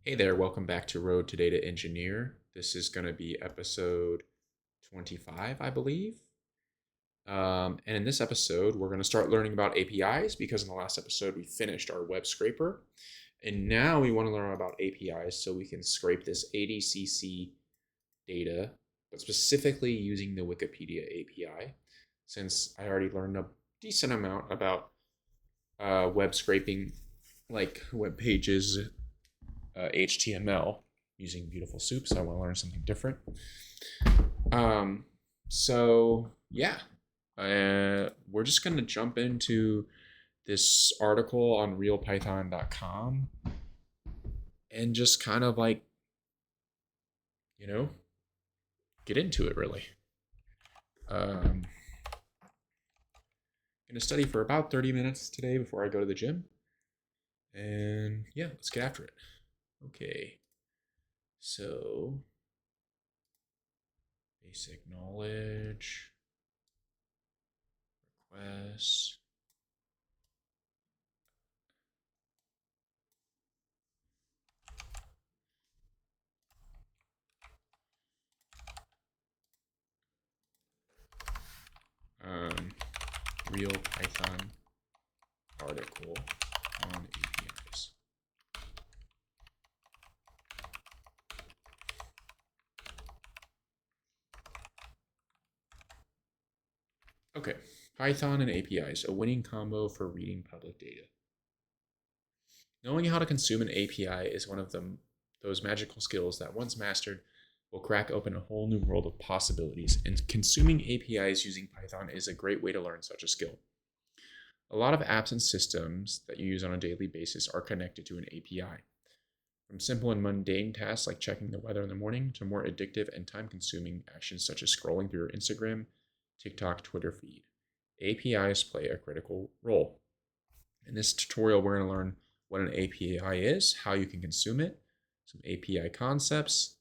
Hey there, welcome back to Road to Data Engineer. This is going to be episode 25, I believe. And in this episode, we're going to start learning about APIs because in the last episode we finished our web scraper. And now we want to learn about APIs so we can scrape this ADCC data, but specifically using the Wikipedia API, since I already learned a decent amount about web scraping, like web pages, HTML using Beautiful Soup, so I want to learn something different. So yeah, we're just going to jump into this article on realpython.com and just kind of like, get into it really. I'm going to study for about 30 minutes today before I go to the gym. And yeah, let's get after it. Okay, so basic knowledge, requests. Real Python article on APIs. Okay, Python and APIs, a winning combo for reading public data. Knowing how to consume an API is one of those magical skills that once mastered will crack open a whole new world of possibilities, and consuming APIs using Python is a great way to learn such a skill. A lot of apps and systems that you use on a daily basis are connected to an API. From simple and mundane tasks like checking the weather in the morning to more addictive and time-consuming actions such as scrolling through your Instagram, TikTok, Twitter feed. APIs play a critical role. In this tutorial, we're going to learn what an API is, how you can consume it, some API concepts,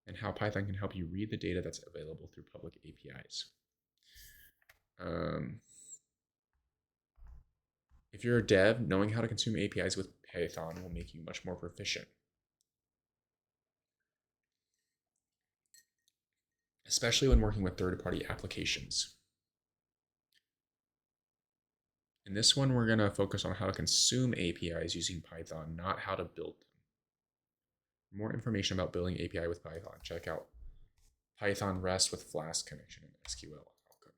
and how Python can help you read the data that's available through public APIs. If you're a dev, knowing how to consume APIs with Python will make you much more proficient, especially when working with third-party applications. In this one, we're going to focus on how to consume APIs using Python, not how to build them. For more information about building API with Python, check out Python REST with Flask connection and SQL alchemy.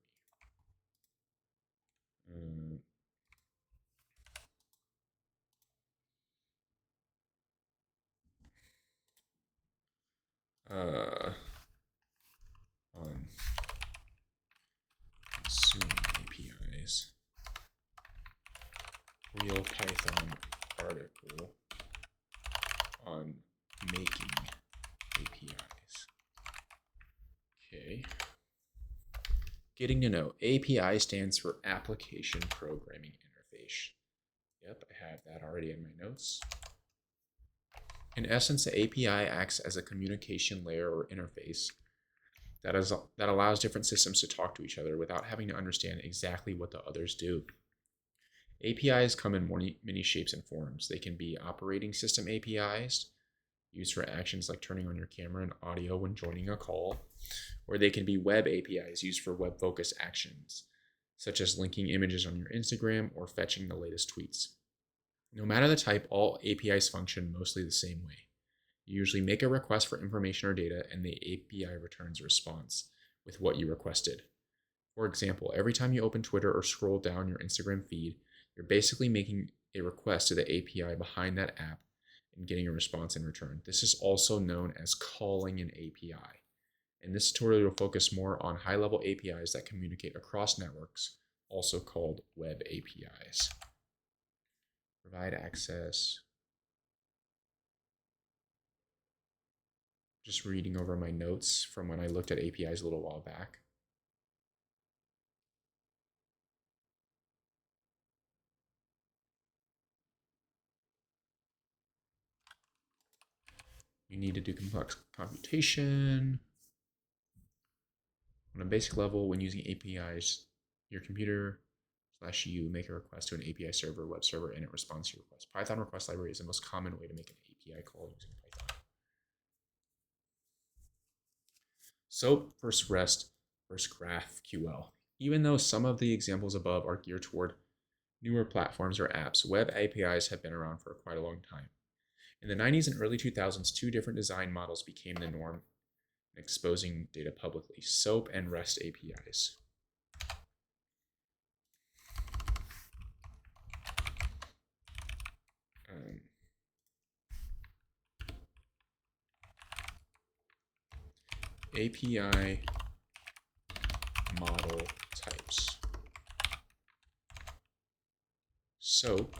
On consuming APIs. Real Python article on making APIs. Okay. Getting to know. API stands for Application Programming Interface. Yep, I have that already in my notes. In essence, the API acts as a communication layer or interface that allows different systems to talk to each other without having to understand exactly what the others do. APIs come in many shapes and forms. They can be operating system APIs, used for actions like turning on your camera and audio when joining a call, or they can be web APIs used for web-focused actions, such as linking images on your Instagram or fetching the latest tweets. No matter the type, all APIs function mostly the same way. You usually make a request for information or data, and the API returns a response with what you requested. For example, every time you open Twitter or scroll down your Instagram feed, you're basically making a request to the API behind that app and getting a response in return. This is also known as calling an API. In this tutorial, we'll focus more on high-level APIs that communicate across networks, also called web APIs. Provide access. Just reading over my notes from when I looked at APIs a little while back. You need to do complex computation. On a basic level, when using APIs, your computer / you make a request to an API server, web server, and it responds to your request. Python request library is the most common way to make an API call using Python. SOAP versus REST versus GraphQL. Even though some of the examples above are geared toward newer platforms or apps, web APIs have been around for quite a long time. In the 90s and early 2000s, two different design models became the norm, exposing data publicly: SOAP and REST APIs. API model types. SOAP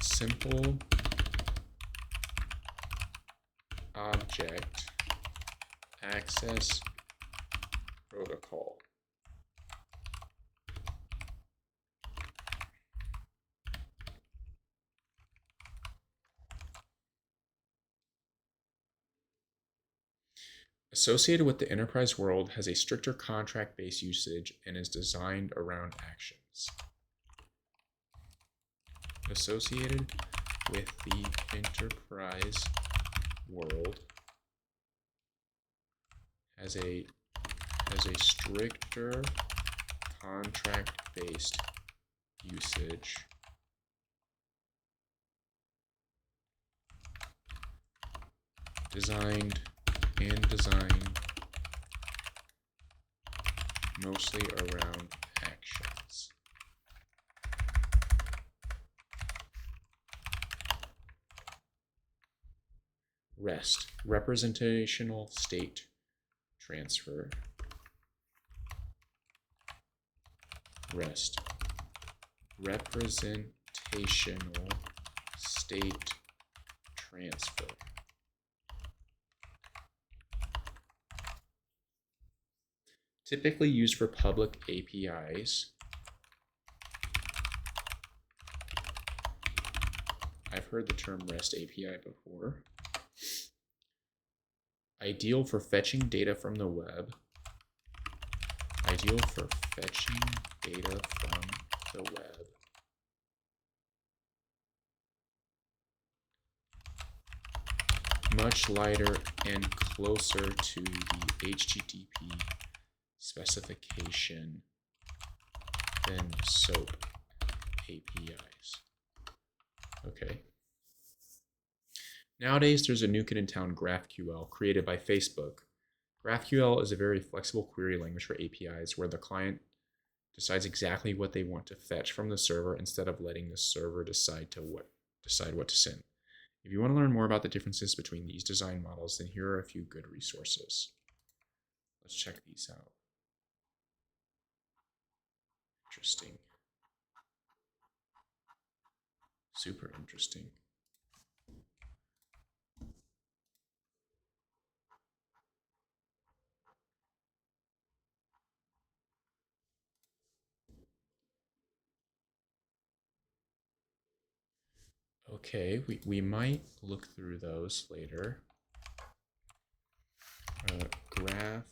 simple object access protocol. Associated with the enterprise world, has a stricter contract-based usage and is designed around actions. Associated with the enterprise world, has a stricter contract-based usage designed mostly around actions. REST, representational state transfer. REST, representational state transfer. Typically used for public APIs. I've heard the term REST API before. Ideal for fetching data from the web. Ideal for fetching data from the web. Much lighter and closer to the HTTP specification than SOAP APIs. Okay. Nowadays, there's a new kid in town, GraphQL, created by Facebook. GraphQL is a very flexible query language for APIs where the client decides exactly what they want to fetch from the server instead of letting the server decide what to send. If you want to learn more about the differences between these design models, then here are a few good resources. Let's check these out. Interesting. Super interesting. Okay, we might look through those later. GraphQL.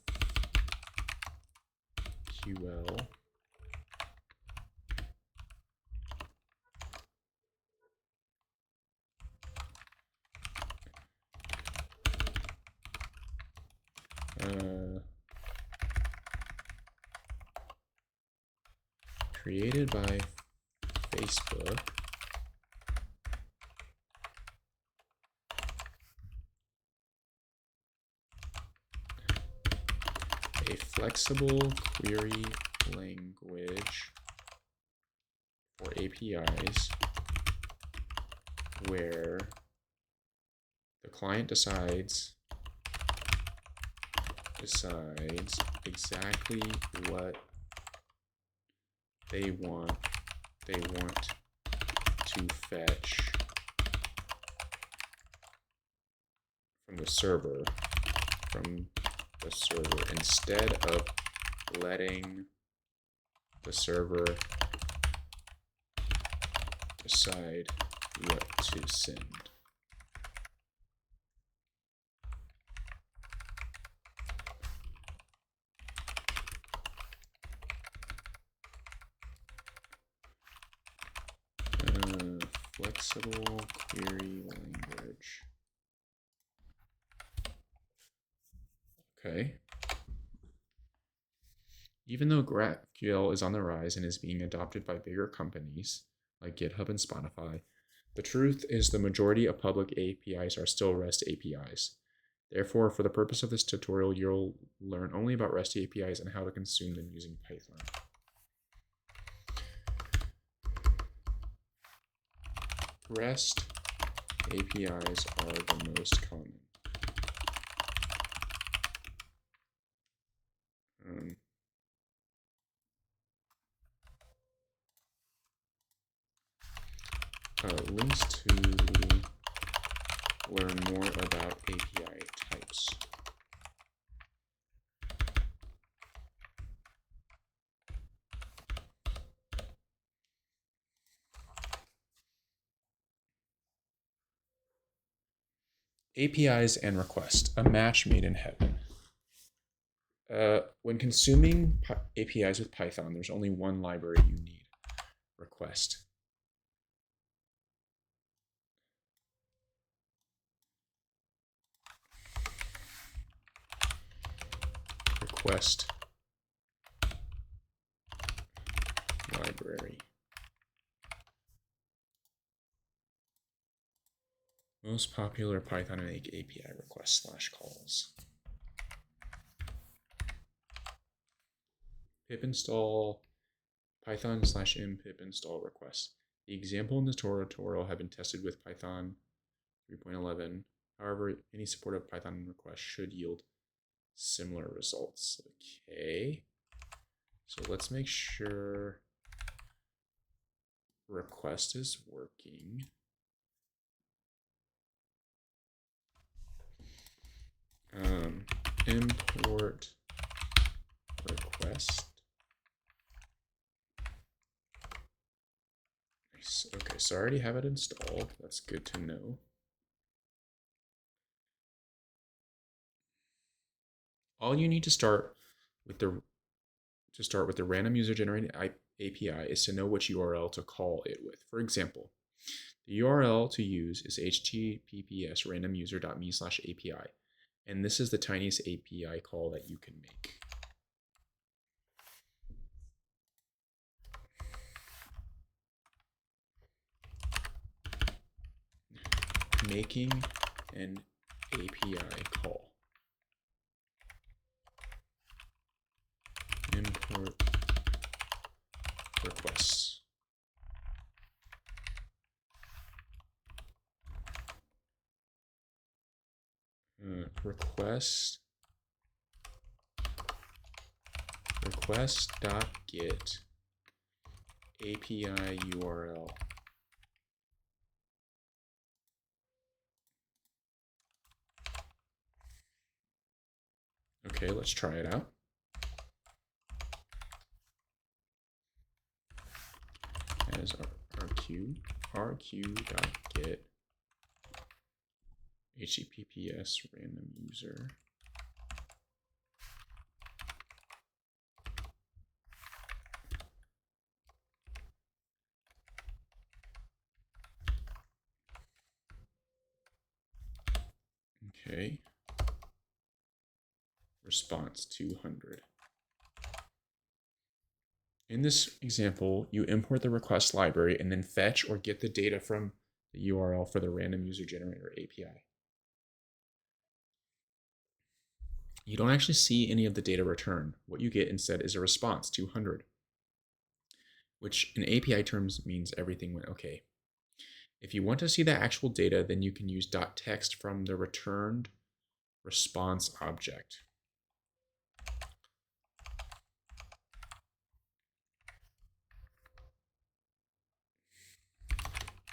Created by Facebook. A flexible query language for APIs where the client decides exactly what they want to fetch from the server instead of letting the server decide what to send. flexible query language. Okay. Even though GraphQL is on the rise and is being adopted by bigger companies like GitHub and Spotify, the truth is the majority of public APIs are still REST APIs. Therefore, for the purpose of this tutorial, you'll learn only about REST APIs and how to consume them using Python. REST APIs are the most common. Links to learn more about API types. APIs and request, a match made in heaven. When consuming APIs with Python, there's only one library you need, request. Request library. Most popular Python and API requests / calls. Pip install Python /m pip install requests. The example in this tutorial have been tested with Python 3.11. However, any support of Python requests should yield similar results. Okay, so let's make sure request is working. Import request. Nice. Okay, so I already have it installed. That's good to know. All you need to start with the random user generated API is to know which URL to call it with. For example, the URL to use is https randomuser.me/API, and this is the tiniest API call that you can make. Making an API call. Import requests. Request.get API URL. Okay, let's try it out. As rq.get https random user. Okay. Response 200. In this example, you import the request library and then fetch or get the data from the URL for the random user generator API. You don't actually see any of the data returned. What you get instead is a response 200, which in API terms means everything went okay. If you want to see the actual data, then you can use .text from the returned response object.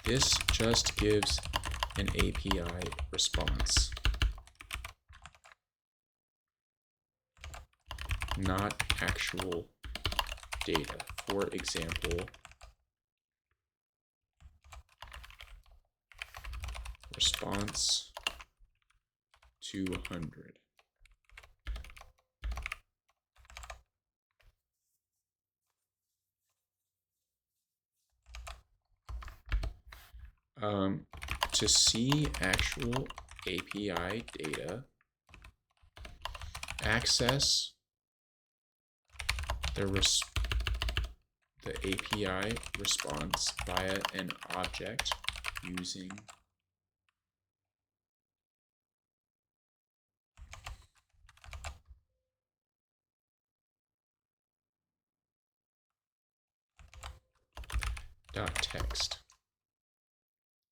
This just gives an API response, not actual data. For example, response 200. To see actual API data, access the API response via an object using .text,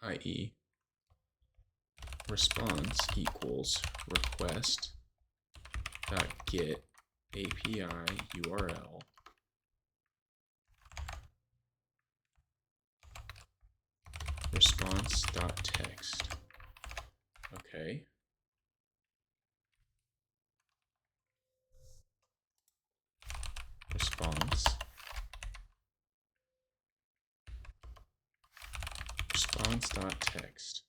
i.e. response equals request .get API URL response.text. Okay. Response.text.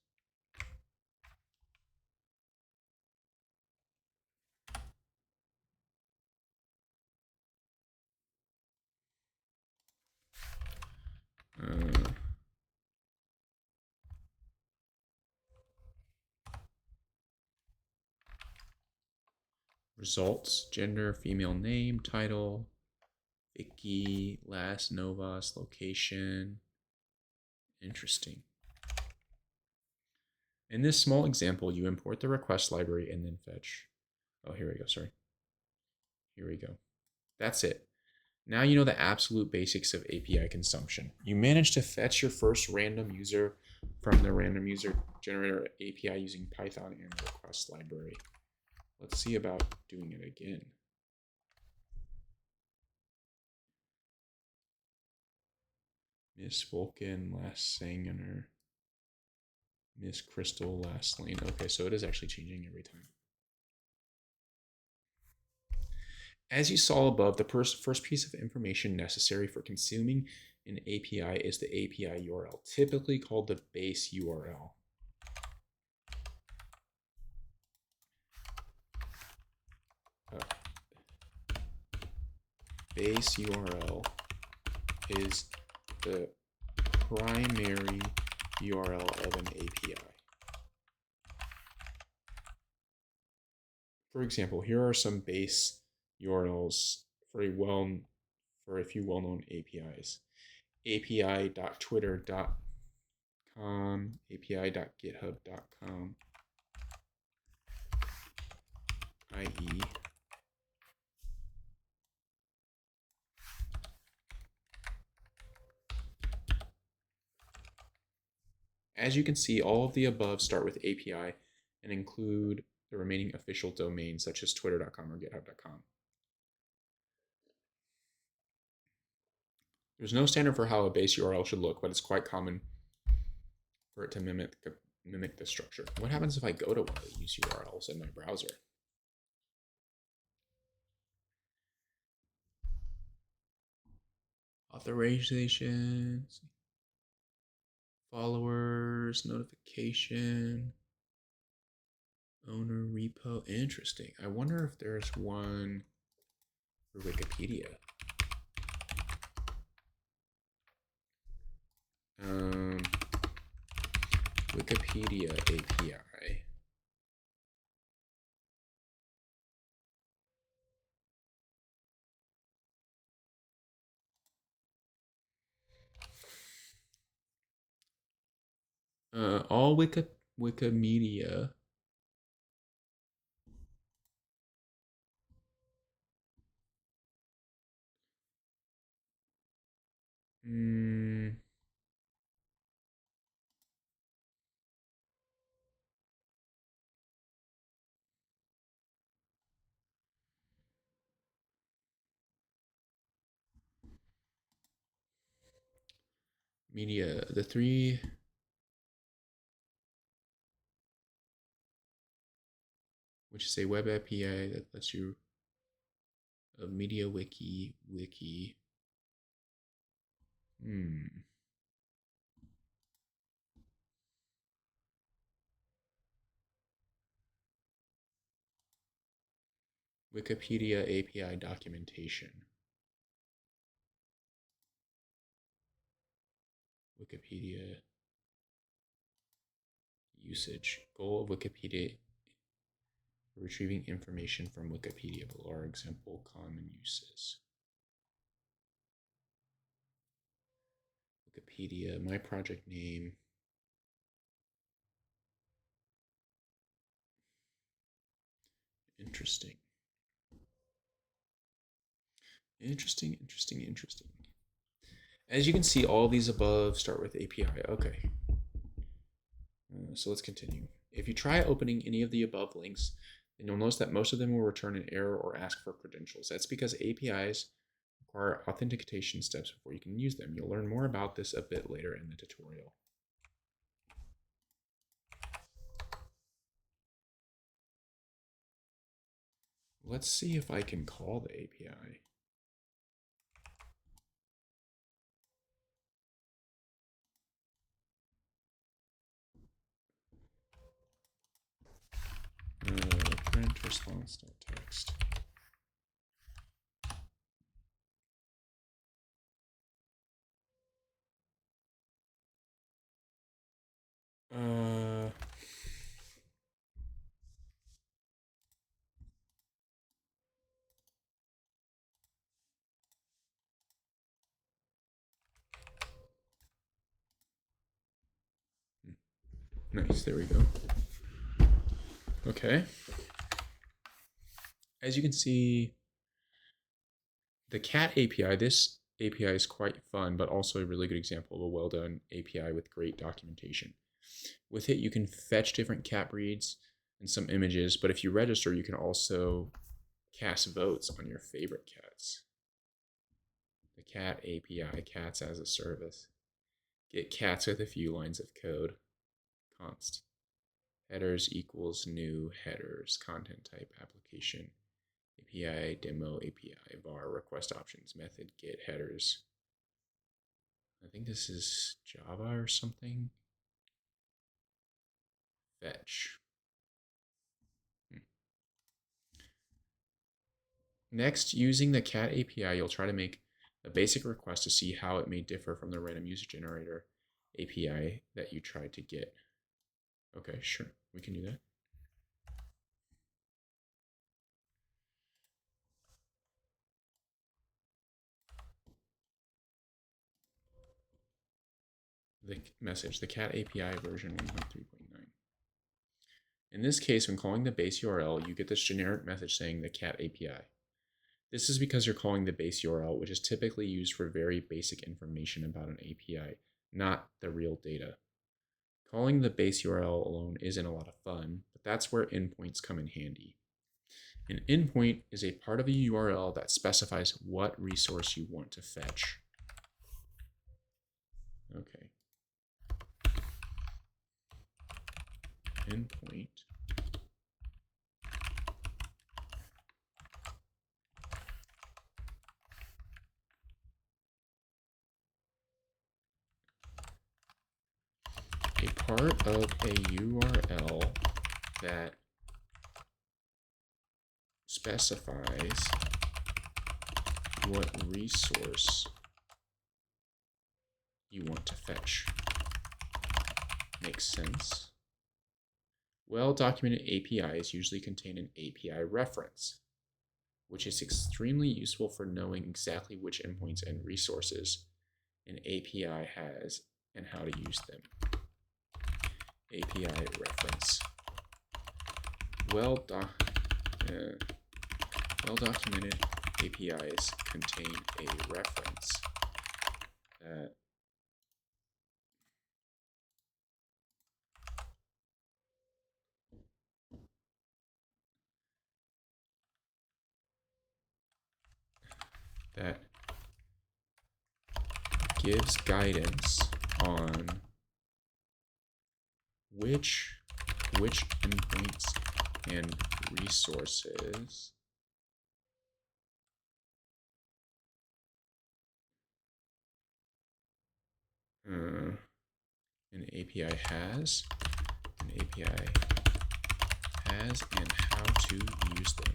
Results, gender, female name, title, Vicky, last, Novas, location. Interesting. In this small example, you import the request library and then fetch. Oh, here we go, sorry. Here we go. That's it. Now you know the absolute basics of API consumption. You managed to fetch your first random user from the random user generator API using Python and the request library. Let's see about doing it again. Miss Vulcan, last Sanger. Miss Crystal, last lane. Okay, so it is actually changing every time. As you saw above, the first piece of information necessary for consuming an API is the API URL, typically called the base URL. Base URL is the primary URL of an API. For example, here are some base URLs for a few well-known APIs. api.twitter.com, api.github.com, i.e. As you can see, all of the above start with API and include the remaining official domains such as twitter.com or github.com. There's no standard for how a base URL should look, but it's quite common for it to mimic the structure. What happens if I go to one of these URLs in my browser? Authorizations, followers, notification, owner, repo. Interesting. I wonder if there's one for Wikipedia. Wikipedia API. All Wikimedia. Media, the three. Which is a web API that lets you media wiki. Wikipedia API documentation. Wikipedia Usage. Goal of Wikipedia. Retrieving information from Wikipedia. Below are example common uses. Wikipedia, my project name. Interesting. Interesting. As you can see, all these above start with API. Okay. So let's continue. If you try opening any of the above links, then you'll notice that most of them will return an error or ask for credentials. That's because APIs require authentication steps before you can use them. You'll learn more about this a bit later in the tutorial. Let's see if I can call the API. Print response.text. Nice, there we go. Okay. As you can see, the cat API, this API is quite fun, but also a really good example of a well-done API with great documentation. With it, you can fetch different cat breeds and some images, but if you register, you can also cast votes on your favorite cats. The cat API, cats as a service. Get cats with a few lines of code. Const. Headers equals new headers. Content type application. API demo API var request options method get headers. I think this is Java or something. Fetch. Next, using the cat API, you'll try to make a basic request to see how it may differ from the random user generator API that you tried to get. Okay, sure, we can do that. The message, the cat API version 1.3.9. In this case, when calling the base URL, you get this generic message saying the cat API. This is because you're calling the base URL, which is typically used for very basic information about an API, not the real data. Calling the base URL alone isn't a lot of fun, but that's where endpoints come in handy. An endpoint is a part of a URL that specifies what resource you want to fetch. Okay. Endpoint. A part of a URL that specifies what resource you want to fetch. Makes sense. Well-documented APIs usually contain an API reference, which is extremely useful for knowing exactly which endpoints and resources an API has and how to use them. API reference. Well-documented APIs contain a reference that gives guidance on which endpoints and resources an API has, and how to use them.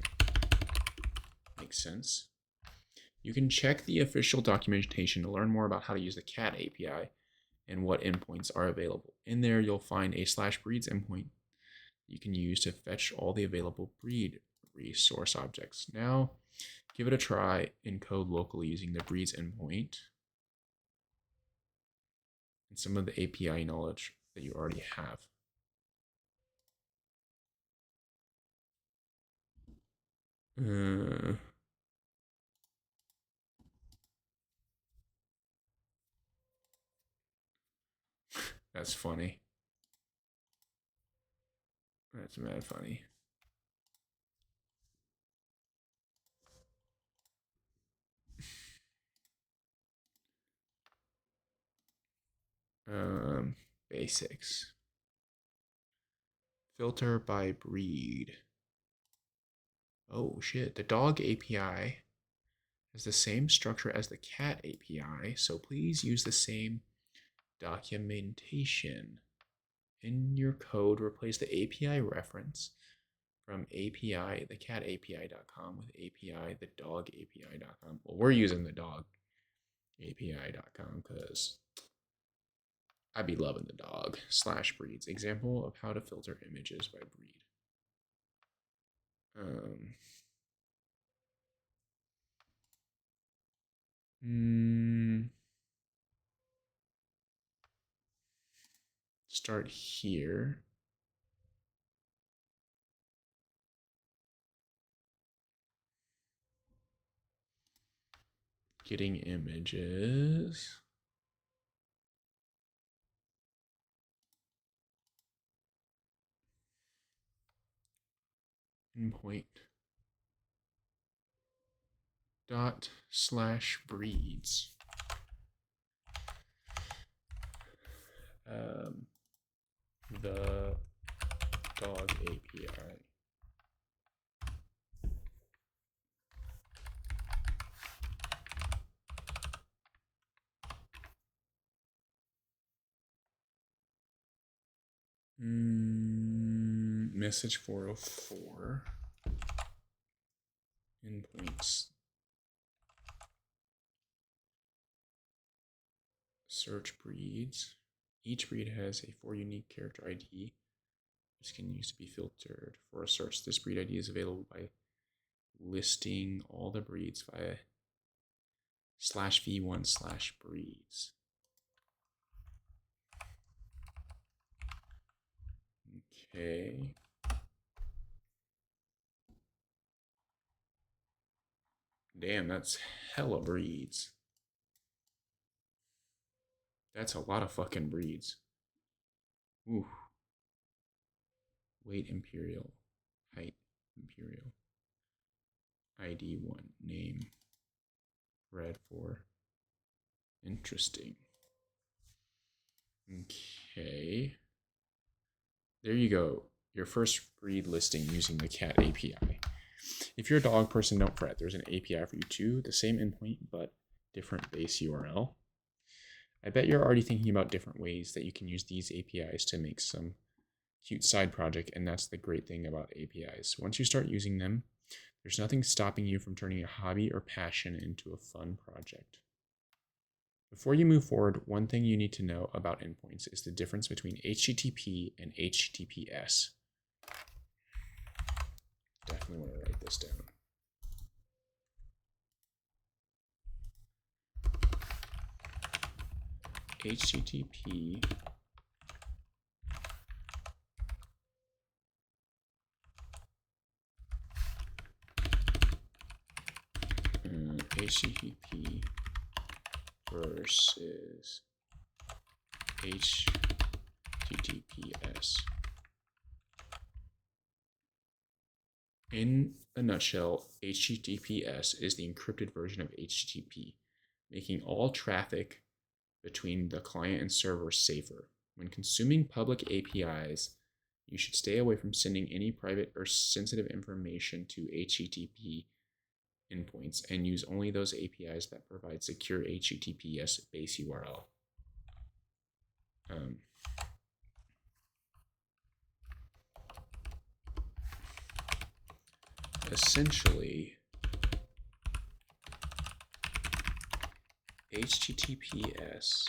Makes sense. You can check the official documentation to learn more about how to use the cat API and what endpoints are available. In there, you'll find a /breeds endpoint you can use to fetch all the available breed resource objects. Now, give it a try in code locally using the breeds endpoint and some of the API knowledge that you already have. That's funny. That's mad funny. Basics. Filter by breed. Oh shit, the dog API has the same structure as the cat API, so please use the same documentation. In your code, replace the API reference from API, the cat API.com with API, the dog API.com. Well, we're using the dog API.com because I be loving the dog /breeds. Example of how to filter images by breed. Start here. Getting images. Endpoint ./breeds. The dog API. Message 404. Endpoints. Search breeds. Each breed has a 4 unique character ID. This can use to be filtered for a search. This breed ID is available by listing all the breeds via /v1/breeds. Okay. Damn, that's hella breeds. That's a lot of fucking breeds. Ooh. Weight imperial. Height imperial. ID 1. Name. Red 4. Interesting. Okay. There you go. Your first breed listing using the cat API. If you're a dog person, don't fret. There's an API for you too. The same endpoint, but different base URL. I bet you're already thinking about different ways that you can use these APIs to make some cute side project, and that's the great thing about APIs. Once you start using them, there's nothing stopping you from turning a hobby or passion into a fun project. Before you move forward, one thing you need to know about endpoints is the difference between HTTP and HTTPS. Definitely want to write this down. HTTP HTTP versus HTTPS. In a nutshell, HTTPS is the encrypted version of HTTP, making all traffic between the client and server safer. When consuming public APIs, you should stay away from sending any private or sensitive information to HTTP endpoints and use only those APIs that provide secure HTTPS base URL. Essentially, HTTPS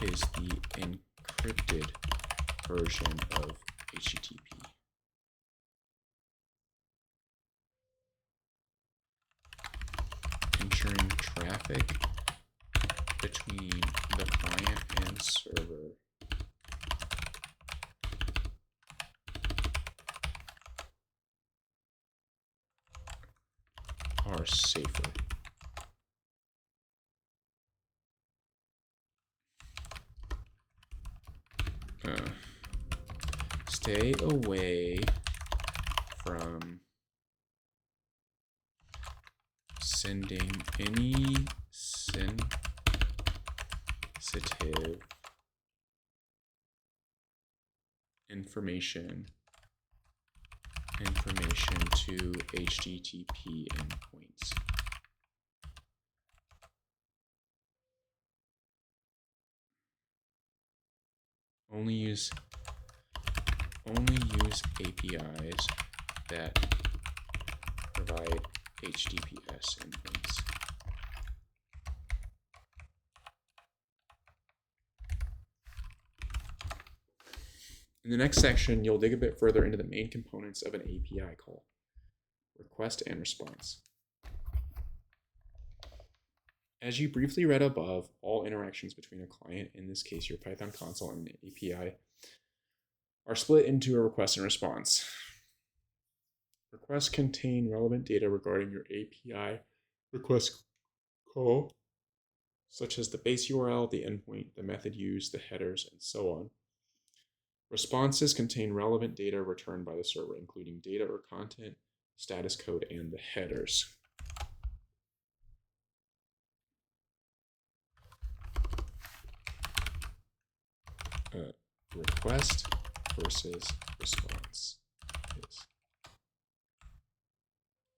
is the encrypted version of HTTP. Ensuring traffic between the client and server are safer. Stay away from sending any sensitive information to HTTP endpoints. Only use APIs that provide HTTPS endpoints. In the next section, you'll dig a bit further into the main components of an API call: request and response. As you briefly read above, all interactions between a client, in this case your Python console, and an API, are split into a request and response. Requests contain relevant data regarding your API request call, such as the base URL, the endpoint, the method used, the headers, and so on. Responses contain relevant data returned by the server, including data or content, status code, and the headers. Request versus response is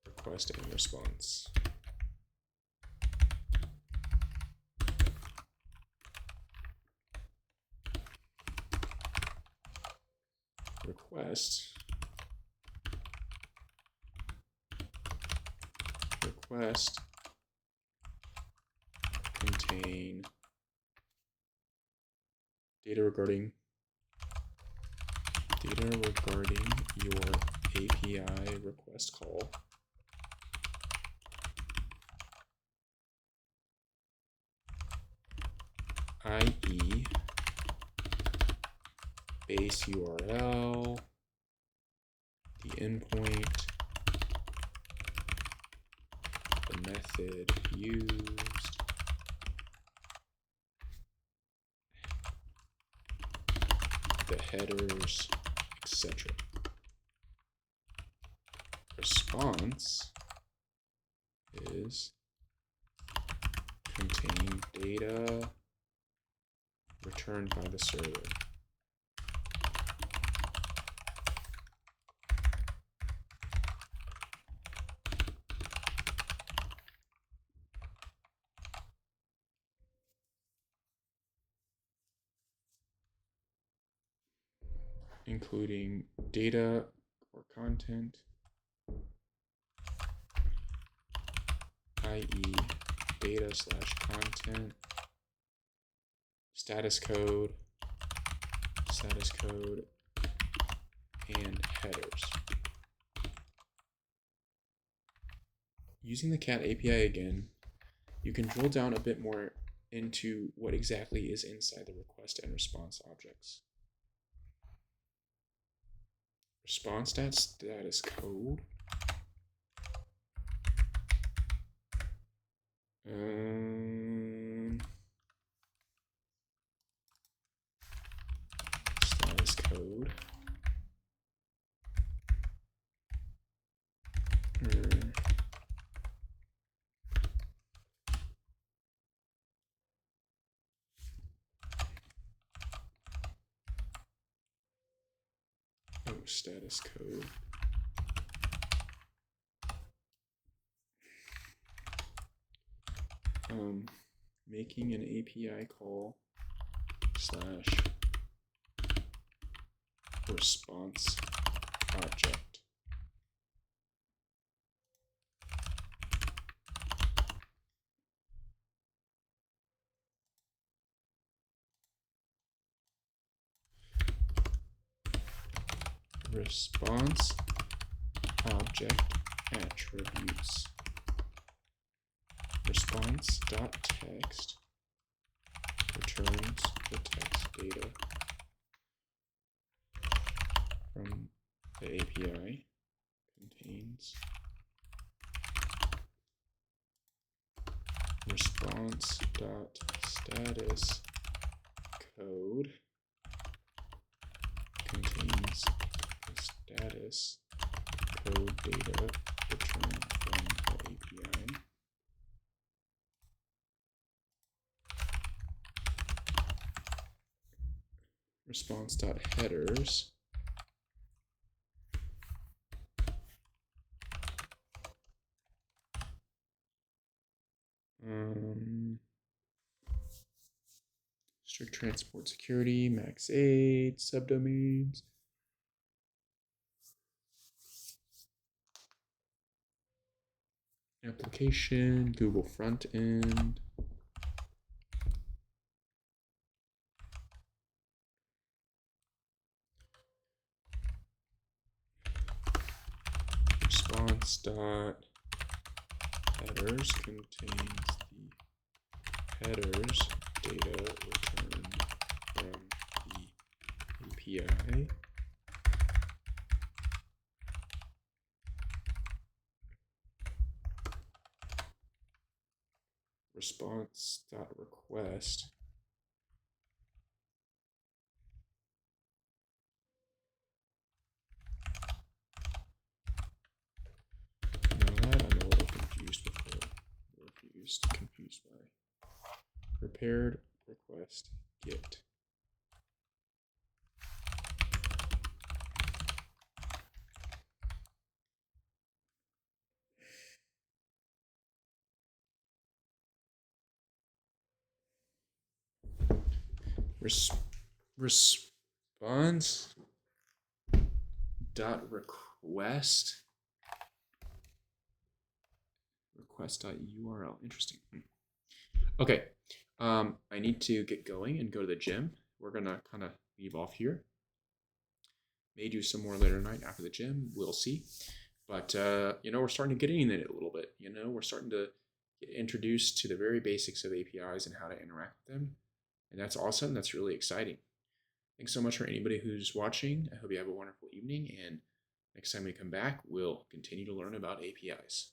request and response. Requests contain data regarding your API request call, i.e. base URL, the endpoint, the method used, the headers, etc. Response is containing data returned by the server. Including data or content, i.e. data/content, status code, and headers. Using the cat API again, you can drill down a bit more into what exactly is inside the request and response objects. Response.status code. Status code. Status code. Making an API call / response object. response object attributes. Response.text returns the text data from the API, contains response.status code, contains the status code data returned from the API. Response.headers strict transport security, max 8, subdomains. Application, Google front end. Response.headers contains the headers data returned from the API. Response.request that I'm a little confused before. Confused by prepared request get. Response dot request request.url. Interesting. Okay, I need to get going and go to the gym. We're gonna kind of leave off here. May do some more later tonight after the gym. We'll see. But we're starting to get in it a little bit. We're starting to get introduced to the very basics of APIs and how to interact with them, and that's awesome. That's really exciting. Thanks so much for anybody who's watching. I hope you have a wonderful evening, and next time we come back, we'll continue to learn about APIs.